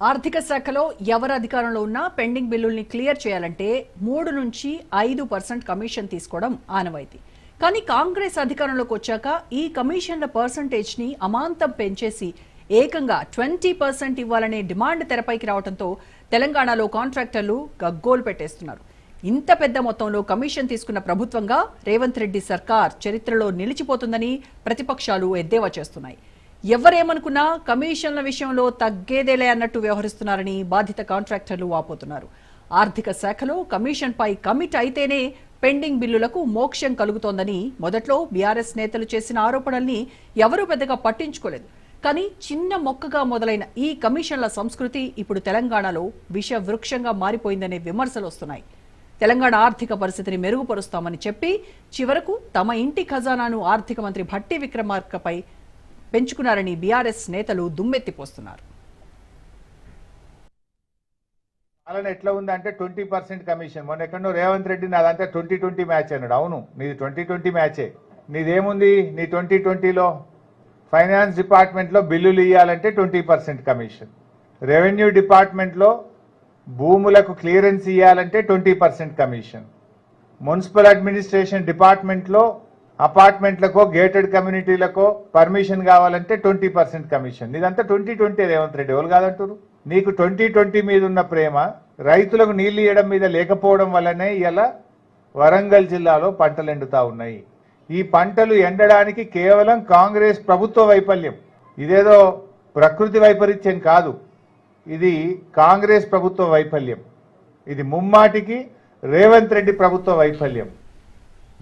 ఆర్థిక శాఖలో ఎవరు అధికారంలో ఉన్నా పెండింగ్ బిల్లుల్ని క్లియర్ చేయాలంటే 3 నుంచి 5% కమిషన్ తీసుకోవడం ఆనవాయితీ. కానీ కాంగ్రెస్ అధికారంలోకి వచ్చాక ఈ కమిషన్ల పర్సంటేజ్ ని అమాంతం పెంచేసి ఏకంగా 20% ఇవ్వాలనే డిమాండ్ తెరపైకి రావడంతో తెలంగాణలో కాంట్రాక్టర్లు గగ్గోలు పెట్టేస్తున్నారు. ఇంత పెద్ద మొత్తంలో కమిషన్ తీసుకున్న ప్రభుత్వంగా రేవంత్ రెడ్డి సర్కార్ చరిత్రలో నిలిచిపోతుందని ప్రతిపక్షాలు ఎద్దేవా చేస్తున్నాయి. ఎవరేమనుకున్నా కమిషన్ల విషయంలో తగ్గేదేలే అన్నట్టు వ్యవహరిస్తున్నారని బాధిత కాంట్రాక్టర్లు వాపోతున్నారు. ఆర్థిక శాఖలో కమిషన్ పై కమిట్ అయితేనే పెండింగ్ బిల్లులకు మోక్షం కలుగుతోందని మొదట్లో బీఆర్ఎస్ నేతలు చేసిన ఆరోపణల్ని ఎవరూ పెద్దగా పట్టించుకోలేదు. కానీ చిన్న మొక్కగా మొదలైన ఈ కమిషన్ల సంస్కృతి ఇప్పుడు తెలంగాణలో విష వృక్షంగా మారిపోయిందనే విమర్శలు వస్తున్నాయి. తెలంగాణ ఆర్థిక పరిస్థితిని మెరుగుపరుస్తామని చెప్పి చివరకు తమ ఇంటి ఖజానాను ఆర్థిక మంత్రి భట్టి విక్రమార్కపై పెంచుకున్నారని బీఆర్ఎస్ నేతలు దుమ్మెత్తిపోస్తున్నారు. పాలన ఎట్లా ఉందంటే 20% కమిషన్. మొన్న ఎక్కడో రేవంత్ రెడ్డి నాదంటే 2020 మ్యాచ్ అన్నాడు. అవును, నీది 2020 మ్యాచే. నీదేముంది? నీ 2020లో ఫైనాన్స్ డిపార్ట్మెంట్లో బిల్లులు ఇవ్వాలంటే 20% కమిషన్, రెవెన్యూ డిపార్ట్మెంట్లో భూములకు క్లియరెన్స్ ఇవ్వాలంటే 20% కమిషన్, మున్సిపల్ అడ్మినిస్ట్రేషన్ డిపార్ట్మెంట్లో అపార్ట్మెంట్లకో గేటెడ్ కమ్యూనిటీలకో పర్మిషన్ కావాలంటే 20% కమిషన్. ఇదంతా 2020 రేవంత్ రెడ్డి. ఎవరు కాదంటారు? నీకు 2020 మీద ఉన్న ప్రేమ రైతులకు నీళ్లు ఇవ్వడం మీద లేకపోవడం వల్లనే ఇలా వరంగల్ జిల్లాలో పంటలు ఎండుతా ఉన్నాయి. ఈ పంటలు ఎండడానికి కేవలం కాంగ్రెస్ ప్రభుత్వ వైఫల్యం. ఇదేదో ప్రకృతి వైపరీత్యం కాదు, ఇది కాంగ్రెస్ ప్రభుత్వ వైఫల్యం. ఇది ముమ్మాటికి రేవంత్ రెడ్డి ప్రభుత్వ వైఫల్యం.